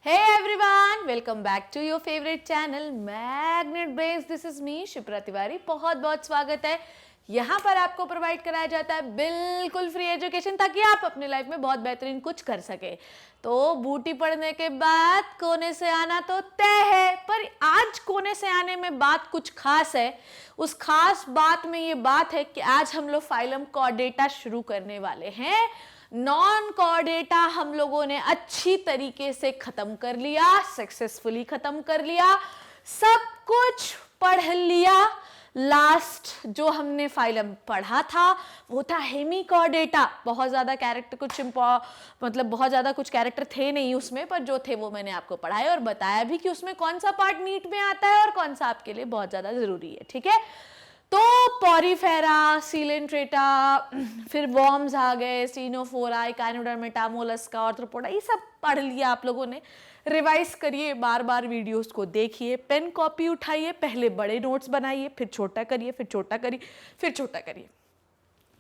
Hey everyone, welcome back to your favorite channel Magnet Brains. This is me Shipra Tiwari. बहुत बहुत स्वागत है. यहाँ पर आपको प्रोवाइड कराया जाता है बिल्कुल फ्री एजुकेशन ताकि आप अपनी लाइफ में बहुत बेहतरीन कुछ कर सके. तो बूटी पढ़ने के बाद कोने से आना तो तय है, पर आज कोने से आने में बात कुछ खास है. उस खास बात में ये बात है कि आज हम लोग फाइलम कॉर्डेटा शुरू करने वाले हैं. नॉन कॉर्डेटा हम लोगों ने अच्छी तरीके से खत्म कर लिया, सक्सेसफुली खत्म कर लिया, सब कुछ पढ़ लिया. लास्ट जो हमने फाइलम पढ़ा था वो था हेमिकॉर्डेटा. बहुत ज्यादा कैरेक्टर बहुत ज्यादा कुछ कैरेक्टर थे नहीं उसमें, पर जो थे वो मैंने आपको पढ़ाए और बताया भी कि उसमें कौन सा पार्ट नीट में आता है और कौन सा आपके लिए बहुत ज्यादा जरूरी है. ठीक है, तो पॉरीफेरा, सीलेंट्रेटा, फिर वॉर्म्स आ गए, स्टीनोफोरा, काइनोडर्मेटा, मोलस्का, आर्थ्रोपोडा, ये सब पढ़ लिया आप लोगों ने. रिवाइज करिए, बार बार वीडियोस को देखिए, पेन कॉपी उठाइए, पहले बड़े नोट्स बनाइए, फिर छोटा करिए, फिर छोटा करिए, फिर छोटा करिए.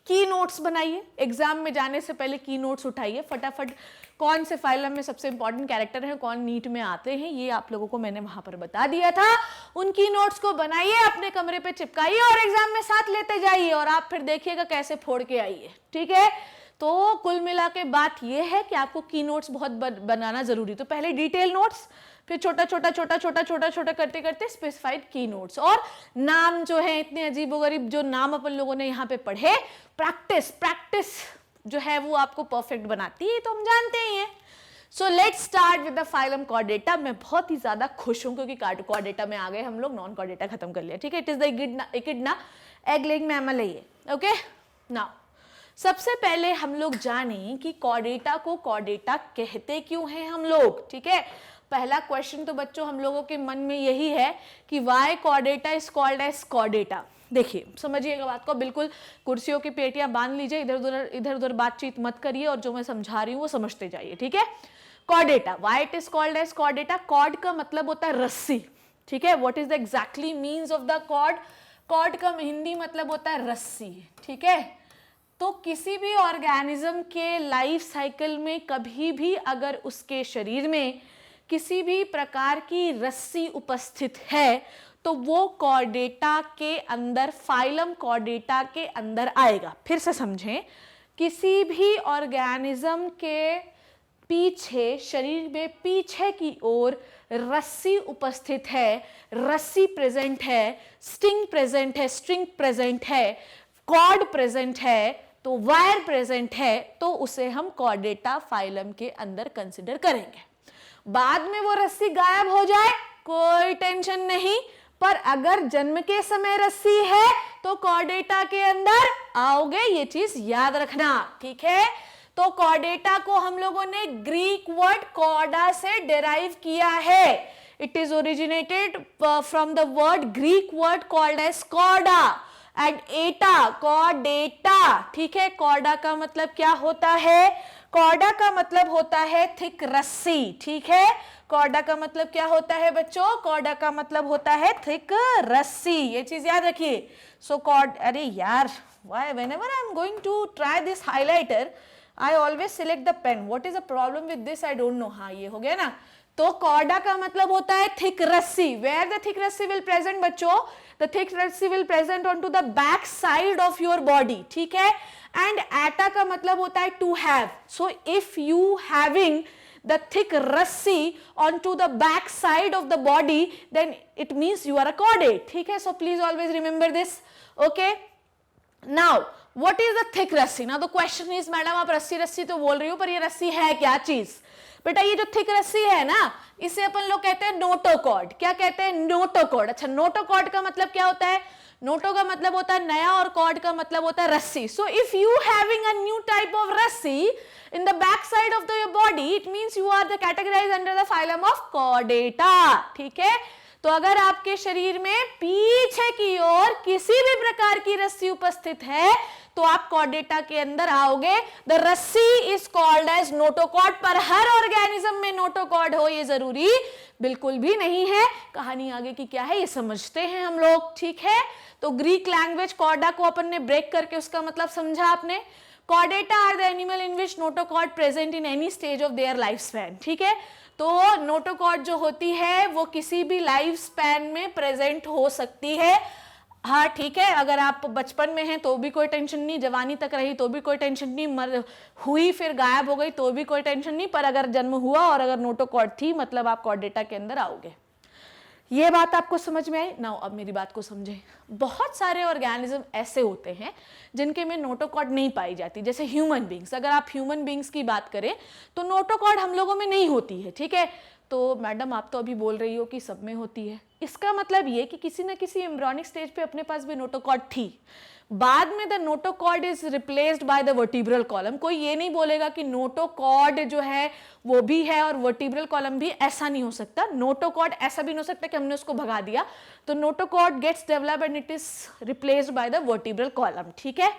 की नोट्स बनाइए. एग्जाम में जाने से पहले की नोट्स उठाइए फटाफट. कौन से फाइलम में सबसे इंपॉर्टेंट कैरेक्टर हैं, कौन नीट में आते हैं, ये आप लोगों को मैंने वहां पर बता दिया था. उन की नोट्स को बनाइए, अपने कमरे पे चिपकाइए और एग्जाम में साथ लेते जाइए और आप फिर देखिएगा कैसे फोड़ के आइए. ठीक है, तो कुल मिला के बात यह है कि आपको की नोट्स बहुत बनाना जरूरी. तो पहले डिटेल नोट्स, फिर छोटा छोटा छोटा छोटा छोटा छोटा करते करते स्पेसिफाइड की नोट्स. और नाम जो है इतने अजीबोगरीब जो नाम अपन लोगों ने यहाँ पे पढ़े, प्रैक्टिस जो है वो आपको परफेक्ट बनाती है, तो हम जानते ही हैं. So let's start with the phylum Chordata. मैं बहुत ही ज्यादा खुश हूं क्योंकि कॉर्डेटा में आ गए हम लोग, नॉन कॉर्डेटा खत्म कर लिया. ठीक है, it is the echidna egg laying mammal है ये. ओके, नाउ सबसे पहले हम लोग जाने कि कॉर्डेटा को कॉर्डेटा कहते क्यों हैं हम लोग. ठीक है, पहला क्वेश्चन तो बच्चों हम लोगों के मन में यही है कि why chordata is called as chordata. देखिए, समझिएगा बात को, बिल्कुल कुर्सियों की पेटियां बांध लीजिए, इधर उधर बातचीत मत करिए और जो मैं समझा रही हूँ वो समझते जाइए. ठीक है, chordata, why it is called as chordata. Chord का मतलब होता है रस्सी. ठीक है, what is the exactly means of the chord. Chord का हिंदी मतलब होता है रस्सी. ठीक है, तो किसी भी ऑर्गेनिज्म के लाइफ साइकिल में कभी भी अगर उसके शरीर में किसी भी प्रकार की रस्सी उपस्थित है तो वो कॉर्डेटा के अंदर, फाइलम कॉर्डेटा के अंदर आएगा. फिर से समझें, किसी भी ऑर्गेनिज्म के पीछे, शरीर में पीछे की ओर रस्सी उपस्थित है, रस्सी प्रेजेंट है, स्टिंग प्रेजेंट है, स्ट्रिंग प्रेजेंट है, कॉर्ड प्रेजेंट है, तो वायर प्रेजेंट है, तो उसे हम कॉर्डेटा फाइलम के अंदर कंसिडर करेंगे. बाद में वो रस्सी गायब हो जाए कोई टेंशन नहीं, पर अगर जन्म के समय रस्सी है तो कॉर्डेटा के अंदर आओगे, ये चीज याद रखना. ठीक है, तो कॉर्डेटा को हम लोगों ने ग्रीक वर्ड कॉर्डा से डिराइव किया है. It is originated from the word, Greek word called as chorda and ata, chordata. ठीक है, कॉर्डा का मतलब क्या होता है? कॉर्डा का मतलब होता है थिक रस्सी. ठीक है, कॉर्डा का मतलब क्या होता है बच्चों? कॉर्डा का मतलब होता है थिक रस्सी. ये चीज याद रखिए. सो कॉर्ड, अरे यार, why whenever I am going to try this highlighter I always select the pen. What is the problem with this, I don't know. हाँ, ये हो गया ना. तो कॉर्डा का मतलब होता है थिक रस्सी. Where the thick rassi will present बच्चों? The thick rassi will present on to the back side of your body. ठीक है, एंड एटा का मतलब होता है to have. So if you having the thick rassi onto the back side of the body, then it means you are a chordate. ठीक है, so please always remember this. Okay, now what is the thick rassi? Now the question is, madam आप रस्सी तो बोल रही हो, पर ये रस्सी है क्या चीज? बेटा, ये जो थिक रस्सी है ना, इसे अपन लोग कहते हैं नोटोकॉर्ड. क्या कहते हैं? नोटोकॉर्ड. अच्छा, नोटोकॉर्ड का मतलब क्या होता है? नोटो का मतलब होता है नया और कॉर्ड का मतलब होता है रस्सी. सो if you having a new type of रस्सी in the back side of your body, it means you are the categorized under the phylum of chordata. ठीक है, तो अगर आपके शरीर में पीछे की ओर किसी भी प्रकार की रस्सी उपस्थित है तो आप कॉर्डेटा के अंदर आओगे. द रस्सी इज कॉल्ड एज नोटोकॉर्ड. पर हर ऑर्गेनिज्म में नोटोकॉर्ड हो ये जरूरी बिल्कुल भी नहीं है. कहानी आगे की क्या है ये समझते हैं हम लोग. ठीक है, तो ग्रीक लैंग्वेज कॉर्डा को अपन ने ब्रेक करके उसका मतलब समझा आपने. Chordata are the animal in which notochord present in any stage of their lifespan. ठीक है, तो नोटोकॉर्ड जो होती है वो किसी भी लाइफ स्पैन में प्रेजेंट हो सकती है। हाँ ठीक है, अगर आप बचपन में हैं तो भी कोई टेंशन नहीं, जवानी तक रही तो भी कोई टेंशन नहीं, मर हुई फिर गायब हो गई तो भी कोई टेंशन नहीं, पर अगर जन्म हुआ और अगर नोटोकॉर्ड थी मतलब आप कॉर्डेटा के अंदर आओगे। ये बात आपको समझ में आई ना? अब मेरी बात को समझें। बहुत सारे ऑर्गेनिज्म ऐसे होते हैं जिनके में नोटोकॉर्ड नहीं पाई जाती, जैसे ह्यूमन बींग्स। अगर आप ह्यूमन बींग्स की बात करें तो नोटोकॉर्ड हम लोगों में नहीं होती है, ठीक है। तो मैडम आप तो अभी बोल रही हो कि सब में होती है, इसका मतलब ये कि किसी ना किसी एम्ब्रियोनिक स्टेज पे अपने पास भी नोटोकॉर्ड थी, बाद में the notochord is replaced by the vertebral column. कोई ये नहीं बोलेगा कि नोटोकॉर्ड जो है वो भी है और वर्टिब्रल कॉलम भी, ऐसा नहीं हो सकता। नोटोकॉर्ड ऐसा भी नहीं हो सकता कि हमने उसको भगा दिया, तो notochord gets developed and it is replaced by the vertebral column, ठीक है।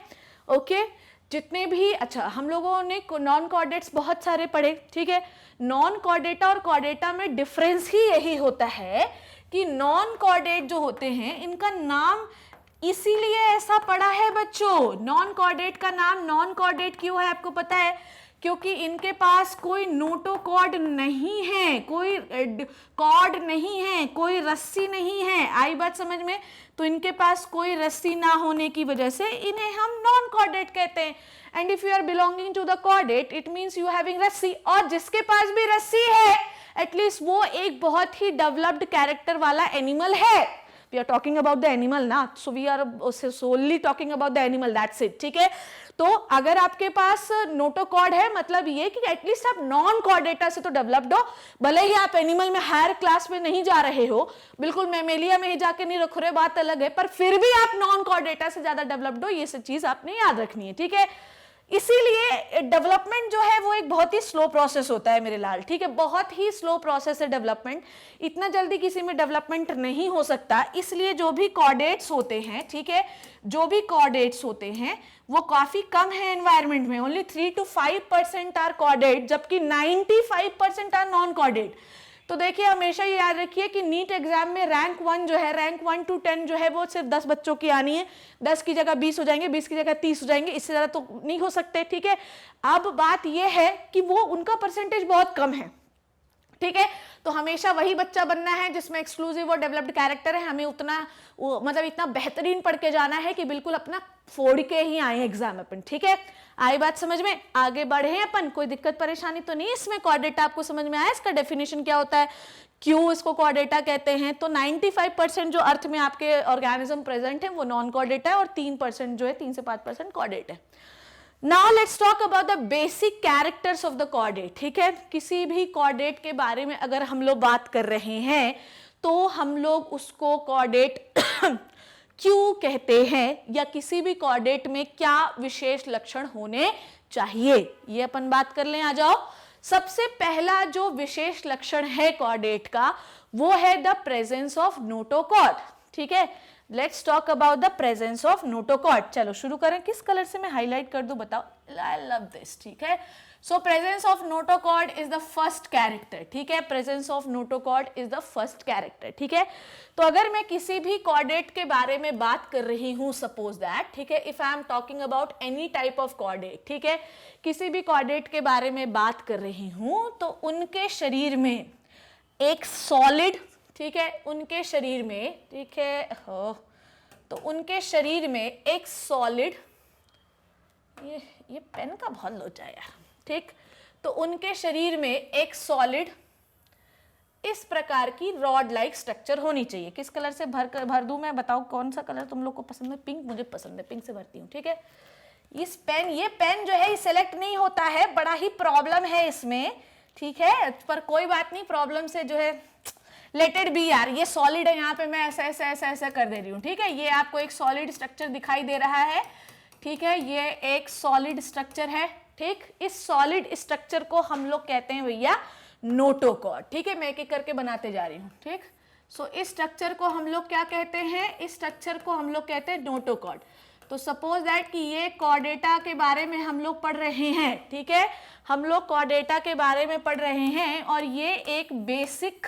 ओके, जितने भी, अच्छा हम लोगों ने नॉन कॉर्डेट्स बहुत सारे पढ़े, ठीक है। नॉन कॉर्डेटा और कॉर्डेटा में डिफरेंस ही यही होता है कि नॉन कॉर्डेट जो होते हैं इनका नाम इसीलिए ऐसा पड़ा है बच्चों। नॉन कॉर्डेट का नाम नॉन कॉर्डेट क्यों है आपको पता है? क्योंकि इनके पास कोई नोटोकॉर्ड नहीं है, कोई कॉर्ड नहीं है, कोई रस्सी नहीं है। आई बात समझ में? तो इनके पास कोई रस्सी ना होने की वजह से इन्हें हम नॉन कॉर्डेट कहते हैं। And if you are belonging to the chordate it means you having rassi, और जिसके पास भी रस्सी है एटलीस्ट वो एक बहुत ही डेवलप्ड कैरेक्टर वाला एनिमल है। We are talking about the animal ना, so we are solely talking about the animal, that's it, ठीक है। तो अगर आपके पास नोटोकॉर्ड है मतलब ये कि एटलीस्ट आप नॉन कॉर्डेटा से तो डेवलप्ड हो, भले ही आप एनिमल में हायर क्लास में नहीं जा रहे हो, बिल्कुल मैमेलिया में ही जाके नहीं रख रहे, बात अलग है, पर फिर भी आप नॉन कॉर्डेटा से ज्यादा डेवलप्ड हो, ये सब चीज आपने याद रखनी है, ठीक है। इसीलिए डेवलपमेंट जो है वो एक बहुत ही स्लो प्रोसेस होता है मेरे लाल, ठीक है, बहुत ही स्लो प्रोसेस है डेवलपमेंट, इतना जल्दी किसी में डेवलपमेंट नहीं हो सकता। इसलिए जो भी कॉर्डेट्स होते हैं, ठीक है, जो भी कॉर्डेट्स होते हैं वो काफी कम है एनवायरनमेंट में, ओनली 3 to 5% आर कॉर्डेट, जबकि 95% आर नॉन कॉर्डेट। तो देखिए हमेशा ये याद रखिए कि नीट एग्जाम में रैंक 1 जो है, रैंक 1 to 10 जो है वो सिर्फ 10 बच्चों की आनी है, 10 की जगह 20 हो जाएंगे, 20 की जगह 30 हो जाएंगे, इससे ज्यादा तो नहीं हो सकते, ठीक है। अब बात ये है कि वो उनका परसेंटेज बहुत कम है, ठीक है। तो हमेशा वही बच्चा बनना है जिसमें एक्सक्लूसिव और डेवलप्ड कैरेक्टर है, हमें उतना मतलब इतना बेहतरीन पढ़ के जाना है कि बिल्कुल अपना फोड़ के ही आए एग्जाम अपन, ठीक है। आई बात समझ में? आगे बढ़े अपन, कोई दिक्कत परेशानी तो नहीं इसमें? कॉर्डेटा आपको समझ में आया, इसका डेफिनेशन क्या होता है, क्यों इसको कॉर्डेटा कहते हैं? तो 95% जो अर्थ में आपके ऑर्गेनिज्म प्रेजेंट है वो नॉन कॉर्डेटा है और 3% जो है, 3 से 5% कॉर्डेट है। Now let's talk about the basic characters of the chordate, ठीक है। किसी भी कॉर्डेट के बारे में अगर हम लोग बात कर रहे हैं तो हम लोग उसको कॉर्डेट क्यों कहते हैं, या किसी भी कॉर्डेट में क्या विशेष लक्षण होने चाहिए, ये अपन बात कर लें। आ जाओ, सबसे पहला जो विशेष लक्षण है कॉर्डेट का वो है द प्रेजेंस ऑफ नोटोकॉर्ड, ठीक है। Let's talk about the presence of notochord. चलो शुरू करें, किस कलर से मैं हाईलाइट कर दूं बताओ? आई लव दिस, ठीक है। So presence of notochord is the first character, ठीक है। Presence of notochord is the first character, ठीक है। तो अगर मैं किसी भी कॉर्डेट के बारे में बात कर रही हूं, सपोज दैट, ठीक है, if I am talking about any type of chordate, ठीक है, किसी भी कॉर्डेट के बारे में बात कर रही हूं तो उनके शरीर में एक सॉलिड, ठीक है, उनके शरीर में, ठीक है, तो उनके शरीर में एक सॉलिड, ये पेन का बहुत लोचा है यार, ठीक। तो उनके शरीर में एक सॉलिड इस प्रकार की रॉड लाइक स्ट्रक्चर होनी चाहिए। किस कलर से भर दूं मैं, बताओ कौन सा कलर तुम लोग को पसंद है? पिंक मुझे पसंद है, पिंक से भरती हूँ, ठीक है। इस पेन, ये पेन जो है सिलेक्ट नहीं होता है, बड़ा ही प्रॉब्लम है इसमें, ठीक है, पर कोई बात नहीं, प्रॉब्लम से जो है लेट इट बी यार। ये सॉलिड है, यहाँ पे मैं ऐसा ऐसा ऐसा ऐसा कर दे रही हूँ, ठीक है। ये आपको एक सॉलिड स्ट्रक्चर दिखाई दे रहा है, ठीक है, ये एक सॉलिड स्ट्रक्चर है, ठीक। इस सॉलिड स्ट्रक्चर को हम लोग कहते हैं भैया नोटोकॉर्ड, ठीक है। मैं एक एक करके बनाते जा रही हूँ, ठीक। सो इस स्ट्रक्चर को हम लोग क्या कहते हैं? इस स्ट्रक्चर को हम लोग कहते हैं नोटोकॉर्ड। तो सपोज दैट कि ये कॉर्डेटा के बारे में हम लोग पढ़ रहे हैं, ठीक है, हम लोग कॉर्डेटा के बारे में पढ़ रहे हैं और ये एक बेसिक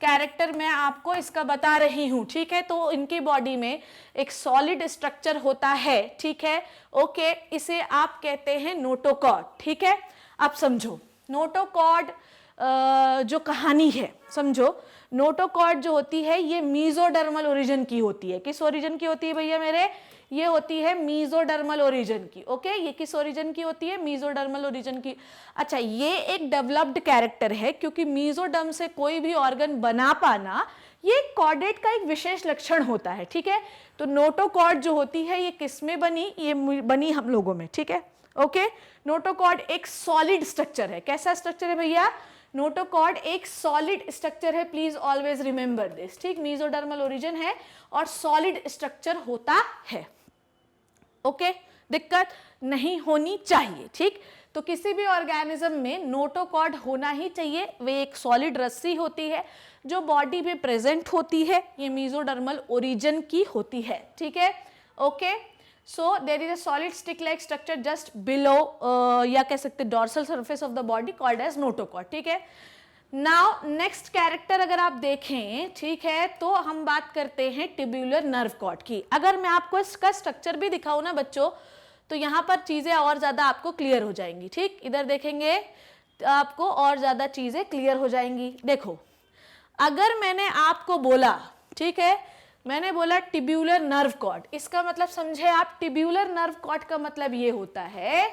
कैरेक्टर मैं आपको इसका बता रही हूं, ठीक है। तो इनकी बॉडी में एक सॉलिड स्ट्रक्चर होता है, ठीक है, ओके, इसे आप कहते हैं नोटोकॉर्ड, ठीक है। अब समझो, नोटोकॉर्ड जो कहानी है, समझो नोटोकॉर्ड जो होती है ये मीजोडर्मल ओरिजिन की होती है। किस ओरिजिन की होती है भैया मेरे? ये होती है मीजोडर्मल ओरिजिन की। ओके, ये किस ओरिजिन की होती है? मीजोडर्मल ओरिजिन की। अच्छा, ये एक डेवलप्ड कैरेक्टर है, क्योंकि मीजोडर्म से कोई भी ऑर्गन बना पाना ये कॉर्डेट का एक विशेष लक्षण होता है। ठीक है, तो नोटोकॉर्ड जो होती है ये किस में बनी? ये बनी हम लोगों में। ठीक है, ओके। नोटोकॉर्ड एक सॉलिड स्ट्रक्चर है। कैसा स्ट्रक्चर है भैया? नोटोकॉर्ड एक सॉलिड स्ट्रक्चर है, प्लीज ऑलवेज रिमेंबर दिस। ठीक, मीजोडर्मल ओरिजिन है और सॉलिड स्ट्रक्चर होता है। ओके, दिक्कत नहीं होनी चाहिए। ठीक, तो किसी भी ऑर्गेनिज्म में नोटोकॉर्ड होना ही चाहिए। वे एक सॉलिड रस्सी होती है जो बॉडी में प्रेजेंट होती है, ये मीजोडर्मल ओरिजिन की होती है। ठीक है, okay. So there is a solid stick like structure just below या कह सकते dorsal surface of the body called as notochord. ठीक है, नाउ नेक्स्ट कैरेक्टर अगर आप देखें, ठीक है, तो हम बात करते हैं टिब्यूलर नर्व कॉर्ड की। अगर मैं आपको इसका स्ट्रक्चर भी दिखाऊं ना बच्चों, तो यहाँ पर चीजें और ज्यादा आपको क्लियर हो जाएंगी। ठीक, इधर देखेंगे तो आपको और ज्यादा चीजें क्लियर हो जाएंगी। देखो, अगर मैंने आपको बोला, ठीक है, मैंने बोला टिब्यूलर नर्व कॉर्ड, इसका मतलब समझे आप? टिब्यूलर नर्व कॉर्ड का मतलब ये होता है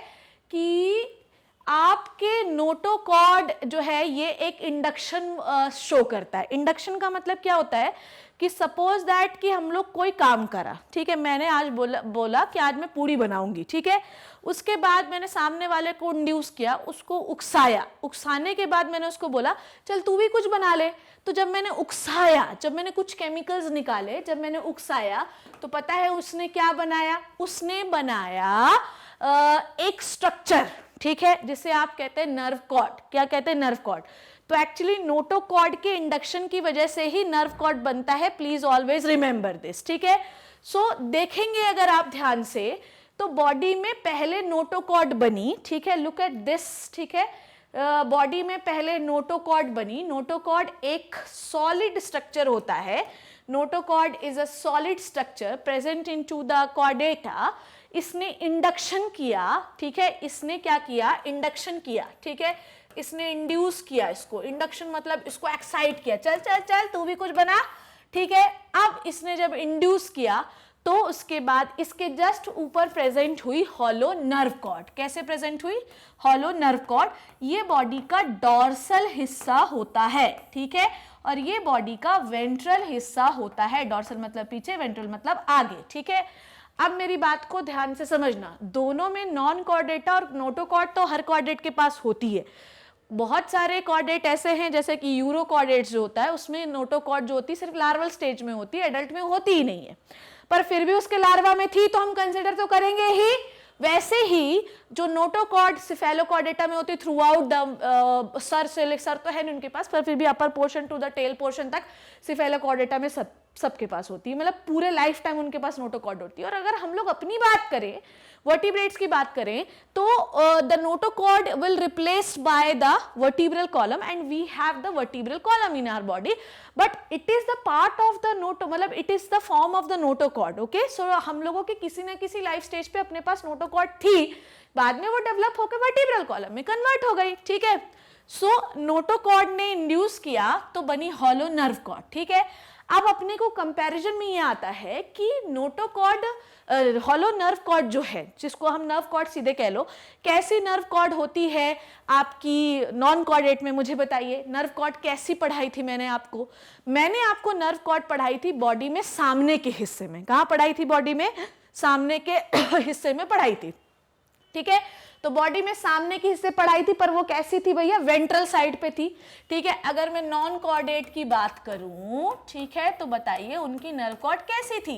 कि आपके नोटोकॉर्ड जो है ये एक इंडक्शन शो करता है। इंडक्शन का मतलब क्या होता है कि सपोज दैट कि हम लोग कोई काम करा, ठीक है, मैंने आज बोला कि आज मैं पूरी बनाऊंगी, ठीक है, उसके बाद मैंने सामने वाले को इंड्यूस किया, उसको उकसाया, उकसाने के बाद मैंने उसको बोला चल तू भी कुछ बना ले। तो जब मैंने उकसाया, जब मैंने कुछ केमिकल्स निकाले, जब मैंने उकसाया, तो पता है उसने क्या बनाया? उसने बनाया एक स्ट्रक्चर, ठीक है, जिसे आप कहते हैं नर्व कॉर्ड। क्या कहते हैं? Nerve cord. तो एक्चुअली नोटोकॉर्ड के इंडक्शन की वजह से ही नर्व कॉर्ड बनता है, प्लीज ऑलवेज रिमेंबर दिस। ठीक है, सो देखेंगे अगर आप ध्यान से तो बॉडी में पहले नोटोकॉर्ड बनी, ठीक है, लुक एट दिस, ठीक है, बॉडी में पहले नोटोकॉर्ड बनी। नोटोकॉर्ड एक सॉलिड स्ट्रक्चर होता है। Notochord is a solid structure present into the Chordata. इसने इंडक्शन किया, ठीक है, इसने क्या किया? इंडक्शन किया, ठीक है, इसने इंड्यूस किया इसको। इंडक्शन मतलब इसको एक्साइट किया, चल चल चल तू भी कुछ बना, ठीक है। अब इसने जब इंड्यूस किया तो उसके बाद इसके जस्ट ऊपर प्रेजेंट हुई हॉलो नर्व कॉर्ड। कैसे प्रेजेंट हुई? Hollow nerve cord. ये बॉडी का डॉर्सल हिस्सा होता है, ठीक है, और ये बॉडी का वेंट्रल हिस्सा होता है। डॉर्सल मतलब पीछे, वेंट्रल मतलब आगे, ठीक है। अब मेरी बात को ध्यान से समझना, दोनों में नॉन कॉर्डेटा और नोटोकॉर्ड तो हर कॉर्डेट के पास होती है। बहुत सारे कॉर्डेट ऐसे हैं जैसे कि यूरोकॉर्डेट जो होता है उसमें नोटोकॉर्ड जो होती है सिर्फ लार्वल स्टेज में होती है, एडल्ट में होती ही नहीं है, पर फिर भी उसके लार्वा में थी तो हम कंसिडर तो करेंगे ही। वैसे ही जो नोटोकॉर्ड सिफेलोकॉर्डेटा में होती थ्रू आउट द सर से, सर तो है नहीं उनके पास, पर फिर भी upper portion to the tail portion तक सिफेलोकॉर्डेटा में सबके पास होती है, मतलब पूरे लाइफ टाइम उनके पास नोटोकॉर्ड होती है। और अगर हम लोग अपनी बात करें, वर्टिब्रेट्स की बात करें, तो the notochord will replaced by the vertebral column and we have the vertebral column in our body, but it is the part of the noto, मतलब it is the form of the notochord. Okay, so हम लोगों के किसी ना किसी life stage पे अपने पास notochord थी, बाद में वो डेवलप होकर वर्टिब्रल कॉलम में कन्वर्ट हो गई, ठीक है। सो नोटोकॉर्ड ने इंड्यूस किया तो बनी हॉलो नर्व कॉर्ड, ठीक है। अब अपने को कंपैरिजन में ये आता है कि नोटोकॉर्ड, हॉलो नर्व कॉर्ड जो है, जिसको हम नर्व कॉर्ड सीधे कह लो, कैसी नर्व कॉर्ड होती है आपकी नॉन कॉर्डेट में? मुझे बताइए, नर्व कॉर्ड कैसी पढ़ाई थी मैंने आपको? मैंने आपको नर्व कॉर्ड पढ़ाई थी बॉडी में सामने के हिस्से में। कहाँ पढ़ाई थी? बॉडी में सामने के हिस्से में पढ़ाई थी, ठीक है। तो बॉडी में सामने के हिस्से पढ़ाई थी, पर वो कैसी थी भैया? वेंट्रल साइड पे थी, ठीक है। अगर मैं नॉन कॉर्डेट की बात करूं, ठीक है, तो बताइए उनकी नर्व कॉर्ड कैसी थी?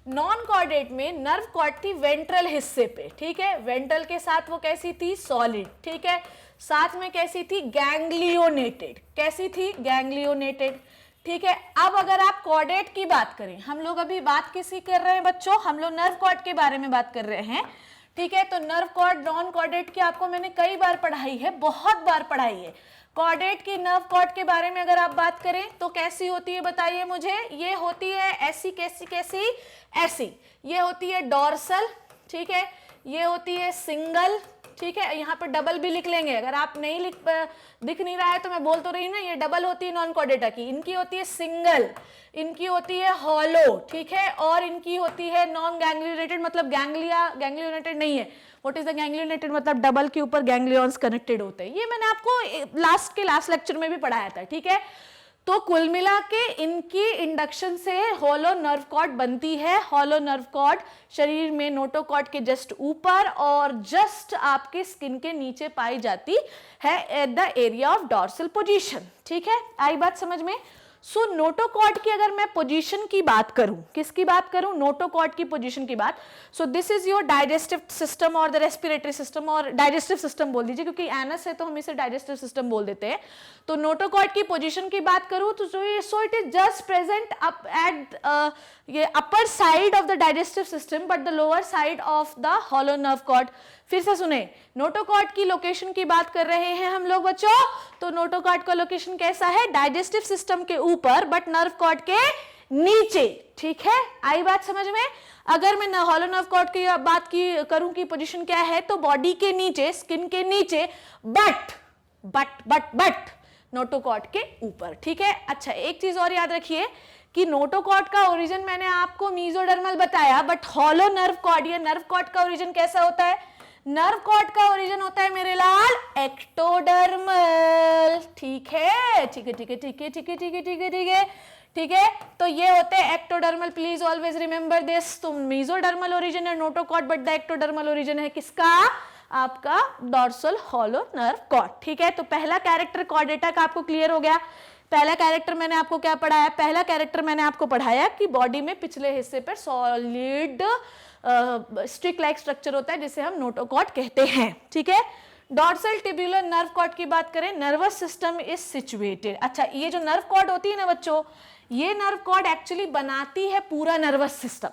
नॉन कॉर्डेट में नर्व कॉर्ड थी वेंट्रल हिस्से पे, ठीक है। वेंट्रल के साथ वो कैसी थी? सॉलिड, ठीक है। साथ में कैसी थी? गैंग्लियोनेटेड। कैसी थी? गैंग्लियोनेटेड, ठीक है। अब अगर आप कॉर्डेट की बात करें, हम लोग अभी बात किसी कर रहे हैं बच्चों? हम लोग नर्व कॉर्ड के बारे में बात कर रहे हैं, ठीक है। तो नर्व कॉर्ड नॉन कॉर्डेट की आपको मैंने कई बार पढ़ाई है, बहुत बार पढ़ाई है। कॉर्डेट की नर्व कॉर्ड के बारे में अगर आप बात करें तो कैसी होती है बताइए मुझे? ये होती है ऐसी, कैसी कैसी? ऐसी। ये होती है डॉर्सल, ठीक है। ये होती है सिंगल, ठीक है, यहाँ पर डबल भी लिख लेंगे, अगर आप नहीं दिख नहीं रहा है तो मैं बोल तो रही हूँ ना, ये डबल होती है नॉन कॉर्डेटा की, इनकी होती है सिंगल, इनकी होती है हॉलो, ठीक है, और इनकी होती है नॉन गैंग्लियोनेटेड, मतलब गैंग्लियोनेटेड नहीं है। व्हाट इज द गैंग्लियोनेटेड, मतलब डबल के ऊपर गैंग्लियॉन्स कनेक्टेड होते हैं, ये मैंने आपको लास्ट लेक्चर में भी पढ़ाया था, ठीक है। तो कुल मिला के इनकी इंडक्शन से हॉलो नर्व कॉर्ड बनती है। हॉलो नर्व कॉर्ड शरीर में नोटोकॉर्ड के जस्ट ऊपर और जस्ट आपके स्किन के नीचे पाई जाती है at the area of dorsal position, ठीक है, आई बात समझ में। सो नोटोकॉर्ड की अगर मैं पोजीशन की बात करूं, किसकी बात करूं, नोटोकॉर्ड की पोजीशन की बात। सो this is your digestive system और द रेस्पिरेटरी सिस्टम, और डाइजेस्टिव सिस्टम बोल दीजिए क्योंकि एनस है तो हम इसे डाइजेस्टिव सिस्टम बोल देते हैं। तो नोटोकॉर्ड की पोजीशन की बात करूं तो so it is just present up at ये upper side of the digestive system but the lower side of the hollow nerve cord. फिर से सुने, नोटोकॉर्ड की लोकेशन की बात कर रहे हैं हम लोग बच्चों, तो नोटोकॉर्ड का लोकेशन कैसा है, डाइजेस्टिव सिस्टम के ऊपर बट नर्व कॉर्ड के नीचे, ठीक है, आई बात समझ में। अगर मैं हॉलो नर्व कॉर्ड की बात की करूं कि पोजीशन क्या है, तो बॉडी के नीचे, स्किन के नीचे, बट नोटोकॉर्ड के ऊपर, ठीक है। अच्छा, एक चीज और याद रखिए कि नोटोकॉर्ड का ओरिजिन मैंने आपको मीजोडर्मल बताया, बट हॉलो नर्व कॉर्ड या नर्व कॉर्ड का ओरिजिन कैसा होता है, नर्व कॉर्ड का ओरिजिन होता है मेरे लाल एक्टोडर्मल, ठीक है, ठीक है, ठीक है, ठीक है, ठीक है, ठीक है, ठीक है, ठीक है, ठीक है। तो ये होते हैं ectodermal, please always remember this. तो मीजोडर्मल ओरिजिन है notochord, but the ectodermal origin है किसका, आपका डॉर्सल हॉलो नर्व कॉर्ड, ठीक है। तो पहला कैरेक्टर कॉर्डेटा का आपको क्लियर हो गया। पहला कैरेक्टर मैंने आपको क्या पढ़ाया, पहला कैरेक्टर मैंने आपको पढ़ाया कि बॉडी में पिछले हिस्से पर सॉलिड स्टिक लाइक स्ट्रक्चर होता है जिसे हम नोटोकॉर्ड कहते हैं, ठीक है। डॉर्सल टिब्यूलर नर्व कॉर्ड की बात करें, नर्वस सिस्टम इज सिचुएटेड। अच्छा, ये जो नर्व कॉर्ड होती है ना बच्चों, ये नर्व कॉर्ड एक्चुअली बनाती है पूरा नर्वस सिस्टम,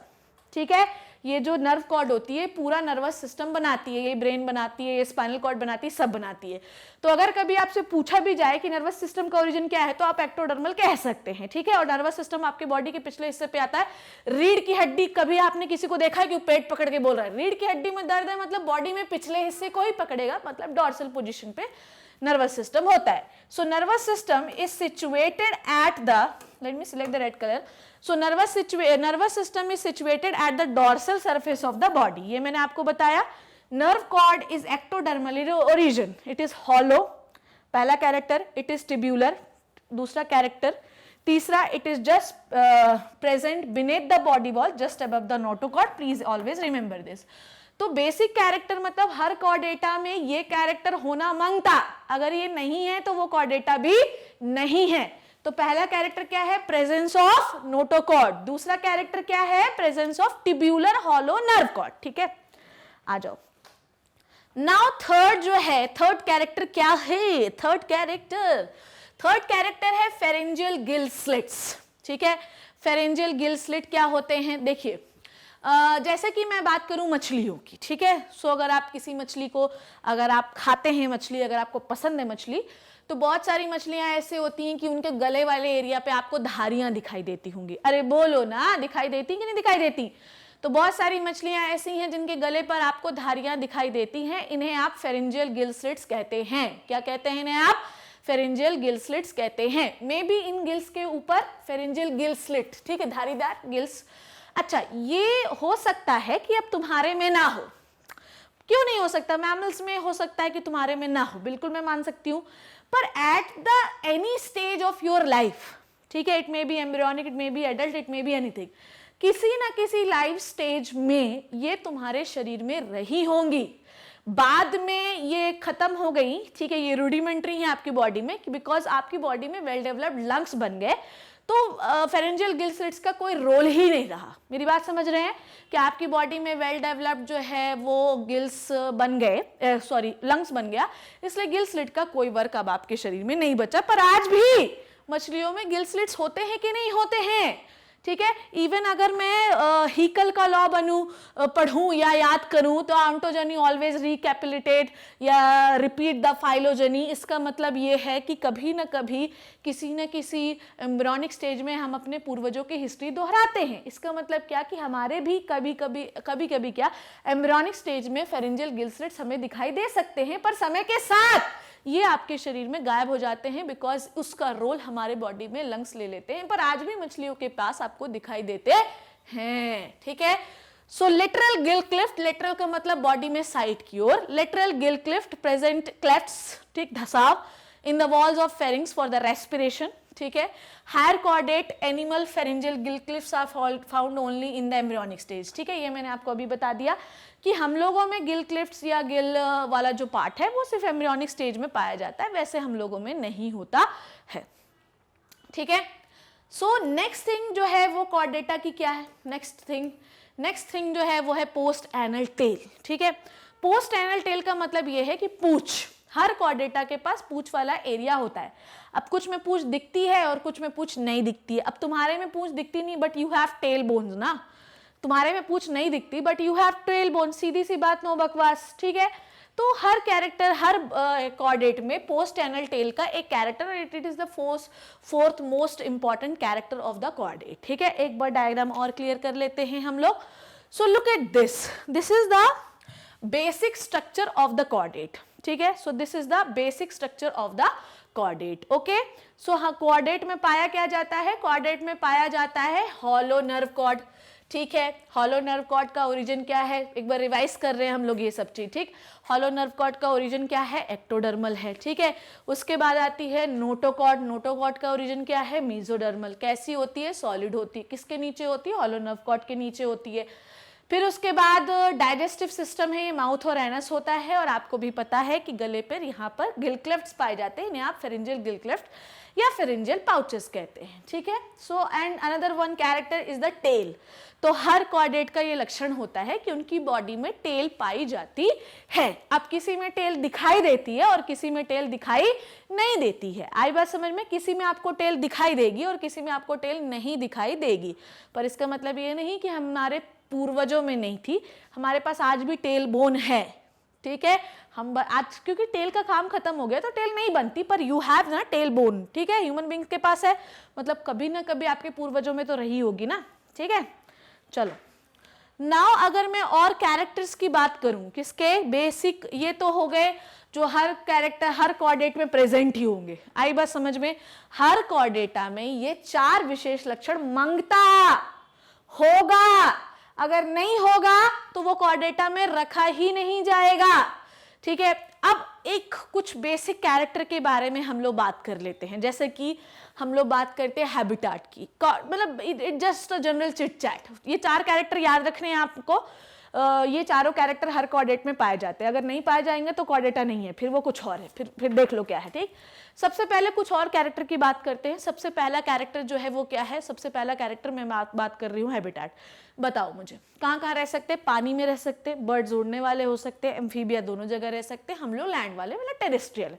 ठीक है। ये जो नर्व कॉर्ड होती है पूरा नर्वस सिस्टम बनाती है, ये ब्रेन बनाती है, ये स्पाइनल कॉर्ड बनाती है, सब बनाती है। तो अगर कभी आपसे पूछा भी जाए कि नर्वस सिस्टम का ओरिजिन क्या है, तो आप एक्टोडर्मल कह सकते हैं, ठीक है। और नर्वस सिस्टम आपके बॉडी के पिछले हिस्से पे आता है। रीढ़ की हड्डी, कभी आपने किसी को देखा है कि वो पेट पकड़ के बोल रहा है, रीढ़ की हड्डी में दर्द है, मतलब बॉडी में पिछले हिस्से को ही पकड़ेगा, मतलब डॉर्सल पोजिशन पे नर्वस सिस्टम होता है। So nervous system is situated at the, let me select the red colour. So nervous system is situated at the dorsal surface of the body. ये मैंने आपको बताया। Nerve cord is ectodermal origin. It is hollow. पहला character, it is tubular. दूसरा character, तीसरा it is just present beneath the body wall, just above the notochord. Please always remember this. तो basic character मतलब हर Chordata में ये character होना मांगता, अगर ये नहीं है तो वो कॉर्डेटा भी नहीं है। तो पहला कैरेक्टर क्या है, प्रेजेंस ऑफ नोटोकॉर्ड। दूसरा कैरेक्टर क्या है, presence of tubular hollow nerve cord, ठीक है। आ जाओ, नाउ थर्ड जो है, थर्ड कैरेक्टर क्या है, थर्ड कैरेक्टर है फेरेंजियल गिल स्लिट्स, ठीक है। फेरेंजियल गिल स्लिट क्या होते हैं, देखिए जैसे कि मैं बात करूं मछलियों की, ठीक है। सो अगर आप किसी मछली को, अगर आप खाते हैं मछली, अगर आपको पसंद है मछली, तो बहुत सारी मछलियां ऐसे होती हैं कि उनके गले वाले एरिया पे आपको धारियां दिखाई देती होंगी। अरे बोलो ना, दिखाई देती कि नहीं दिखाई देती। तो बहुत सारी मछलियां ऐसी हैं जिनके गले पर आपको धारियां दिखाई देती हैं, इन्हें आप फेरेंजियल गिल स्लिट्स कहते हैं। क्या कहते हैं इन्हें आप, फेरेंजियल गिल स्लिट्स कहते हैं। मे बी इन गिल्स के ऊपर फेरेंजियल गिल स्लिट, ठीक है, धारीदार गिल्स। अच्छा, ये हो सकता है कि अब तुम्हारे में ना हो, क्यों नहीं हो सकता, मैमल्स में हो सकता है कि तुम्हारे में ना हो, बिल्कुल मैं मान सकती हूँ, पर at the any stage of your life, ठीक है, it may be embryonic, it may be adult, it may be anything, किसी ना किसी लाइफ स्टेज में ये तुम्हारे शरीर में रही होंगी, बाद में ये खत्म हो गई, ठीक है, ये रूडिमेंट्री है आपकी बॉडी में, बिकॉज आपकी बॉडी में वेल डेवलप्ड लंग्स बन गए, तो फेरेंजियल गिल स्लिट्स का कोई रोल ही नहीं रहा। मेरी बात समझ रहे हैं कि आपकी बॉडी में वेल डेवलप्ड जो है वो गिल्स बन गए, सॉरी लंग्स बन गया, इसलिए गिल स्लिट का कोई वर्क अब आपके शरीर में नहीं बचा। पर आज भी मछलियों में गिल स्लिट्स होते हैं कि नहीं होते हैं, ठीक है। इवन अगर मैं हीकल का लॉ पढ़ूं या याद करूं तो ऑन्टोजेनी ऑलवेज रिकैपिटुलेट या रिपीट द फाइलोजेनी, इसका मतलब ये है कि कभी ना कभी किसी न किसी एम्ब्रियोनिक स्टेज में हम अपने पूर्वजों की हिस्ट्री दोहराते हैं। इसका मतलब क्या कि हमारे भी कभी कभी क्या एम्ब्रियोनिक स्टेज में फेरिंजियल गिल स्लिट्स हमें दिखाई दे सकते हैं, पर समय के साथ ये आपके शरीर में गायब हो जाते हैं बिकॉज उसका रोल हमारे बॉडी में लंग्स ले लेते हैं, पर आज भी मछलियों के पास आपको दिखाई देते हैं। ठीक है। So lateral gill cleft, lateral का मतलब बॉडी में साइड की ओर, lateral gill cleft present clefts, ठीक, धसाव in the walls of pharynx for the respiration. ठीक है। Higher chordate animal pharyngeal gill clefts are found only in the embryonic stage. ठीक है, ये मैंने आपको अभी बता दिया कि हम लोगों में गिल क्लिफ्ट्स या गिल वाला जो पार्ट है वो सिर्फ एम्ब्रियोनिक स्टेज में पाया जाता है, वैसे हम लोगों में नहीं होता है। ठीक है। सो नेक्स्ट थिंग जो है वो कॉर्डेटा की क्या है, नेक्स्ट थिंग जो है वो है पोस्ट एनल टेल। ठीक है। पोस्ट एनल टेल का मतलब ये है कि पूंछ, हर कॉर्डेटा के पास पूंछ वाला एरिया होता है। अब कुछ में पूंछ दिखती है और कुछ में पूंछ नहीं दिखती है। अब तुम्हारे में पूंछ दिखती नहीं but you have tail bones ना, तुम्हारे में पूंछ नहीं दिखती but you have tail bone, सीधी सी बात, नो बकवास। ठीक है। तो हर कैरेक्टर, हर कॉर्डेट में पोस्ट एनल टेल का एक character, it is the fourth most important character of the chordate. ठीक है। एक बार डायग्राम और क्लियर कर लेते हैं हम लोग। So look at this is the basic structure of the chordate. ठीक है। So this is the basic structure of the chordate. Okay. So हाँ, कॉर्डेट में पाया क्या जाता है, कॉर्डेट में पाया जाता है हॉलो नर्व कॉर्ड। ठीक है। हॉलो नर्व कॉर्ड का ओरिजिन क्या है, एक बार रिवाइज कर रहे हैं हम लोग ये सब चीज। ठीक, हॉलो नर्व कॉर्ड का ओरिजिन क्या है, एक्टोडर्मल है। ठीक है। उसके बाद आती है नोटोकॉर्ड, नोटोकॉर्ड का ओरिजिन क्या है, मेसोडर्मल। कैसी होती है, सॉलिड होती है। किसके नीचे होती है, हॉलो नर्व कॉर्ड के नीचे होती है। फिर उसके बाद डाइजेस्टिव सिस्टम है, ये माउथ और एनस होता है, और आपको भी पता है कि गले पर यहाँ पर गिल क्लेफ्ट्स पाए जाते हैं, इन्हें आप फेरिंजियल गिल क्लेफ्ट या फेरिंजियल पाउचेस कहते हैं। ठीक है। So and another one character is the tail. तो हर कॉर्डेट का ये लक्षण होता है कि उनकी बॉडी में टेल पाई जाती है। अब किसी में टेल दिखाई देती है और किसी में टेल दिखाई नहीं देती है। आई बात समझ में, किसी में आपको टेल दिखाई देगी और किसी में आपको टेल नहीं दिखाई देगी, पर इसका मतलब ये नहीं कि हमारे पूर्वजों में नहीं थी, हमारे पास आज भी टेल बोन है। ठीक है। हम आज क्योंकि टेल का काम खत्म हो गया तो टेल नहीं बनती, पर यू हैव ना टेल बोन। ठीक है। ह्यूमन बींग्स के पास है, मतलब कभी ना कभी आपके पूर्वजों में तो रही होगी ना। ठीक है। चलो नाउ अगर मैं और कैरेक्टर्स की बात करूं, किसके बेसिक, ये तो हो गए जो हर कैरेक्टर हर कॉर्डेट में प्रेजेंट ही होंगे। आई बात समझ में, हर कॉर्डेटा में ये 4 विशेष लक्षण मांगता होगा, अगर नहीं होगा तो वो कॉर्डेटा में रखा ही नहीं जाएगा। ठीक है। अब एक कुछ बेसिक कैरेक्टर के बारे में हम लोग बात कर लेते हैं, जैसे कि हम लोग बात करते हैं हैबिटेट की, मतलब it just a general chit chat. ये 4 कैरेक्टर याद रखने हैं आपको। ये चारों कैरेक्टर हर कॉर्डेट में पाए जाते हैं, अगर नहीं पाए जाएंगे तो कॉर्डेटा नहीं है, फिर वो कुछ और है, फिर देख लो क्या है। ठीक। सबसे पहले कुछ और कैरेक्टर की बात करते हैं। सबसे पहला कैरेक्टर जो है वो क्या है, सबसे पहला कैरेक्टर मैं बात कर रही हूँ हैबिटेट। बताओ मुझे, कहाँ कहाँ रह सकते हैं, पानी में रह सकते हैं, बर्ड्स उड़ने वाले हो सकते हैं, एम्फीबिया दोनों जगह रह सकते हैं, हम लोग लैंड वाले मतलब टेरेस्ट्रियल।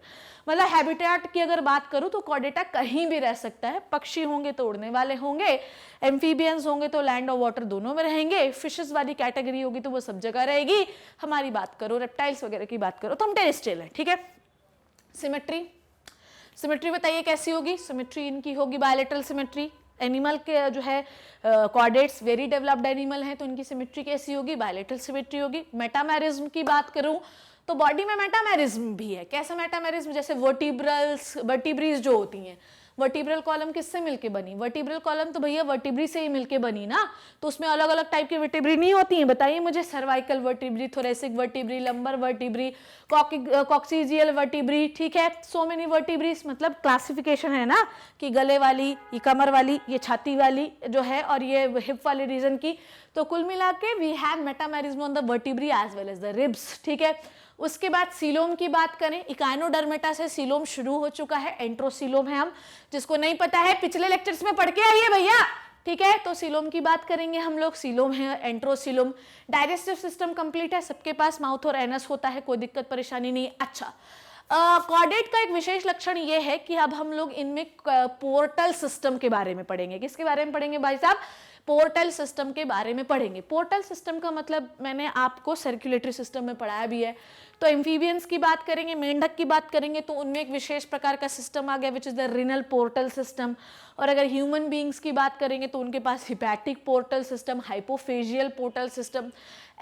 मतलब हैबिटेट की अगर बात करूँ तो कॉर्डेटा कहीं भी रह सकता है। पक्षी होंगे तो उड़ने वाले होंगे, एम्फीबियंस होंगे तो लैंड और वाटर दोनों में रहेंगे, फिशेस वाली कैटेगरी होगी तो वो सब जगह रहेगी। हमारी बात करो रेप्टाइल्स वगैरह की बात करो तो हम टेरेस्ट्रियल है। ठीक है। सिमेट्री बताइए कैसी होगी, सिमेट्री इनकी होगी बायलैटरल सिमेट्री। एनिमल के जो है कॉर्डेट्स वेरी डेवलप्ड एनिमल हैं तो इनकी सिमेट्री कैसी होगी, बायलैटरल सिमेट्री होगी। मेटामेरिज्म की बात करूं तो बॉडी में मेटामेरिज्म भी है। कैसा मेटामेरिज्म, जैसे वर्टिब्रीज जो होती हैं, वर्टिब्रल कॉलम किससे मिलके बनी, वर्टिब्रल कॉलम तो भैया वर्टिब्री से ही मिलके बनी ना, तो उसमें अलग अलग टाइप की वर्टिब्री नहीं होती हैं, बताइए मुझे। Cervical vertebrae, thoracic vertebrae, lumbar vertebrae, coccygeal vertebrae. ठीक है। सो मेनी वर्टिब्रीज, मतलब क्लासिफिकेशन है ना कि गले वाली, ये कमर वाली, ये छाती वाली जो है, और ये हिप वाले रीजन की। तो कुल मिला के we have metamerism on the vertebrae as well as the ribs. ठीक है। उसके बाद सीलोम की बात करें, इकाइनोडर्मेटा से सीलोम शुरू हो चुका है, एंट्रोसीलोम है हम, जिसको नहीं पता है पिछले लेक्चर्स में पढ़ के आइए भैया। ठीक है। तो सीलोम की बात करेंगे हम लोग, सीलोम है, एंट्रोसीलोम। डाइजेस्टिव सिस्टम कंप्लीट है, सबके पास माउथ और एनस होता है, कोई दिक्कत परेशानी नहीं। अच्छा, कॉर्डेट का एक विशेष लक्षण ये है कि अब हम लोग इनमें पोर्टल सिस्टम के बारे में पढ़ेंगे। किसके बारे में पढ़ेंगे भाई साहब? पोर्टल सिस्टम के बारे में पढ़ेंगे। पोर्टल सिस्टम का मतलब मैंने आपको सर्कुलेटरी सिस्टम में पढ़ाया भी है। तो एम्फीबियंस की बात करेंगे, मेंढक की बात करेंगे, तो उनमें एक विशेष प्रकार का सिस्टम आ गया which is the renal portal system. और अगर ह्यूमन बींग्स की बात करेंगे तो उनके पास hepatic portal system, hypophyseal portal system.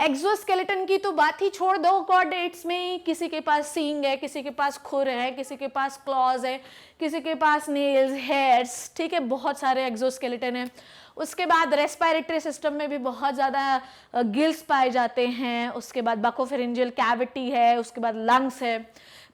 Exoskeleton की तो बात ही छोड़ दो, कॉर्डेट्स में किसी के पास सींग है, किसी के पास खुर है, किसी के पास क्लॉज है, किसी के पास नेल्स, हेयर्स, ठीक है, बहुत सारे एक्सोस्केलेटन है। उसके बाद रेस्पिरेटरी सिस्टम में भी बहुत ज़्यादा गिल्स पाए जाते हैं। उसके बाद बकोफेरेंजियल कैविटी है, उसके बाद लंग्स है।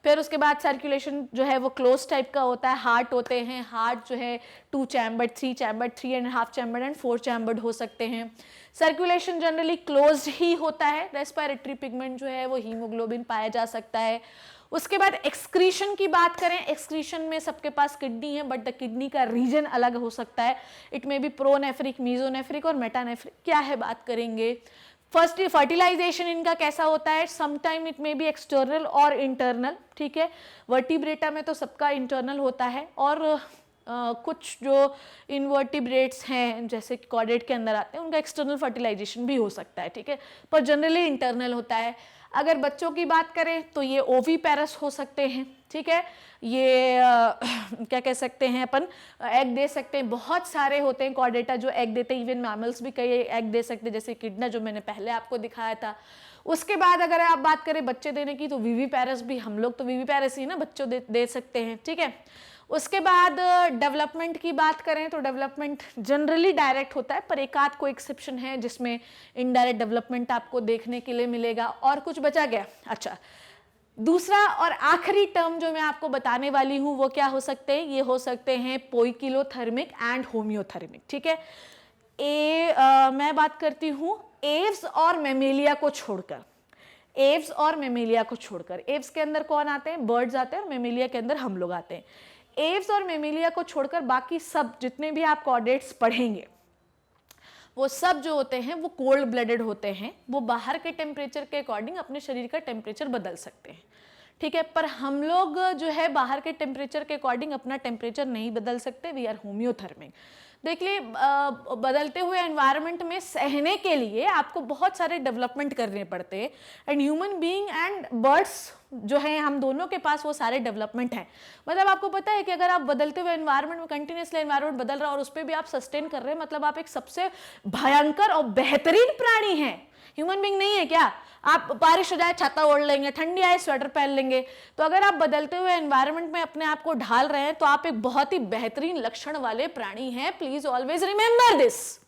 फिर उसके बाद सर्कुलेशन जो है वो क्लोज टाइप का होता है। हार्ट होते हैं, हार्ट जो है 2 chambered, 3 chambered, 3.5 chambered and 4 chambered हो सकते हैं। सर्कुलेशन जनरली क्लोज्ड ही होता है। रेस्पिरेटरी पिगमेंट जो है वो हीमोग्लोबिन पाया जा सकता है। उसके बाद एक्सक्रीशन की बात करें, एक्सक्रीशन में सबके पास किडनी है, बट द किडनी का रीजन अलग हो सकता है। इट में भी प्रोनेफ्रिक, मीजोनेफ्रिक और मेटानेफ्रिक। क्या है बात करेंगे। फर्स्ट फर्टिलाइजेशन इनका कैसा होता है, sometime it may be external और इंटरनल, ठीक है। वर्टिब्रेटा में तो सबका इंटरनल होता है, और कुछ जो इनवर्टिब्रेट्स हैं जैसे कॉर्डेट के अंदर आते हैं उनका एक्सटर्नल फर्टिलाइजेशन भी हो सकता है, ठीक है, पर जनरली इंटरनल होता है। अगर बच्चों की बात करें तो ये ओवीपेरस हो सकते हैं, ठीक है। ये क्या कह सकते हैं अपन, एग दे सकते हैं। बहुत सारे होते हैं कॉर्डेटा जो एग देते हैं, इवन मैमल्स भी कई एग दे सकते हैं, जैसे किडना जो मैंने पहले आपको दिखाया था। उसके बाद अगर आप बात करें बच्चे देने की तो विविपेरस भी, हम लोग तो विविपेरस ही ना बच्चों दे सकते हैं, ठीक है। उसके बाद डेवलपमेंट की बात करें तो डेवलपमेंट जनरली डायरेक्ट होता है, पर एक आध को एक्सेप्शन है जिसमें इनडायरेक्ट डेवलपमेंट आपको देखने के लिए मिलेगा। और कुछ बचा गया? अच्छा, दूसरा और आखिरी टर्म जो मैं आपको बताने वाली हूं वो क्या हो सकते हैं? ये हो सकते हैं पोइकिलोथर्मिक एंड होम्योथर्मिक, ठीक है। मैं बात करती हूं एव्स और मेमेलिया को छोड़कर। एव्स और मेमेलिया को छोड़कर, एव्स के अंदर कौन आते हैं? बर्ड्स आते हैं, और मेमेलिया के अंदर हम लोग आते हैं। एव्स और मेमेलिया को छोड़कर बाकी सब जितने भी आप कॉर्डेट्स पढ़ेंगे वो सब जो होते हैं वो कोल्ड ब्लडेड होते हैं। वो बाहर के टेम्परेचर के अकॉर्डिंग अपने शरीर का टेम्परेचर बदल सकते हैं, ठीक है। पर हम लोग जो है बाहर के टेम्परेचर के अकॉर्डिंग अपना टेम्परेचर नहीं बदल सकते। We are homeothermic. देख लिए, बदलते हुए एनवायरनमेंट में सहने के लिए आपको बहुत सारे डेवलपमेंट करने पड़ते हैं, and human being and birds जो है हम दोनों के पास वो सारे डेवलपमेंट हैं। मतलब आपको पता है कि अगर आप बदलते हुए एनवायरनमेंट में कंटिन्यूसली एनवायरनमेंट बदल रहा है और उस पर भी आप सस्टेन कर रहे हैं, मतलब आप एक सबसे भयंकर और बेहतरीन प्राणी हैं। ह्यूमन बीइंग नहीं है क्या? आप बारिश हो जाए छाता ओढ़ लेंगे, ठंडी आए स्वेटर पहन लेंगे। तो अगर आप बदलते हुए एनवायरनमेंट में अपने आप को ढाल रहे हैं तो आप एक बहुत ही बेहतरीन लक्षण वाले प्राणी हैं। प्लीज ऑलवेज रिमेंबर दिस,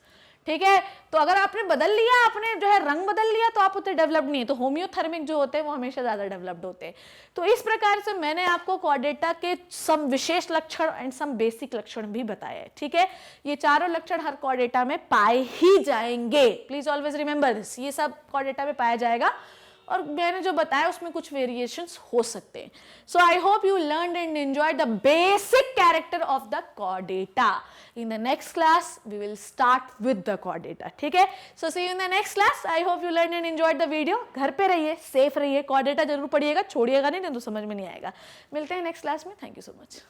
ठीक है। तो अगर आपने बदल लिया, आपने जो है रंग बदल लिया, तो आप उतने डेवलप्ड नहीं है। तो होम्योथर्मिक जो होते हैं वो हमेशा ज्यादा डेवलप्ड होते हैं। तो इस प्रकार से मैंने आपको कॉर्डेटा के सम विशेष लक्षण एंड सम बेसिक लक्षण भी बताए हैं, ठीक है। ये चारों लक्षण हर कॉर्डेटा में पाए ही जाएंगे। प्लीज ऑलवेज रिमेंबर दिस, ये सब कॉर्डेटा में पाया जाएगा, और मैंने जो बताया उसमें कुछ वेरिएशंस हो सकते हैं। So I hope you learn and enjoy the basic character of the chordata. In the next class we will start with the chordata, ठीक है। So see you in the next class. I hope you learn and enjoy the video. घर पे रहिए, safe रहिए, Chordata जरूर पढ़िएगा, छोड़िएगा नहीं तो समझ में नहीं आएगा। मिलते हैं नेक्स्ट क्लास में। Thank you so much.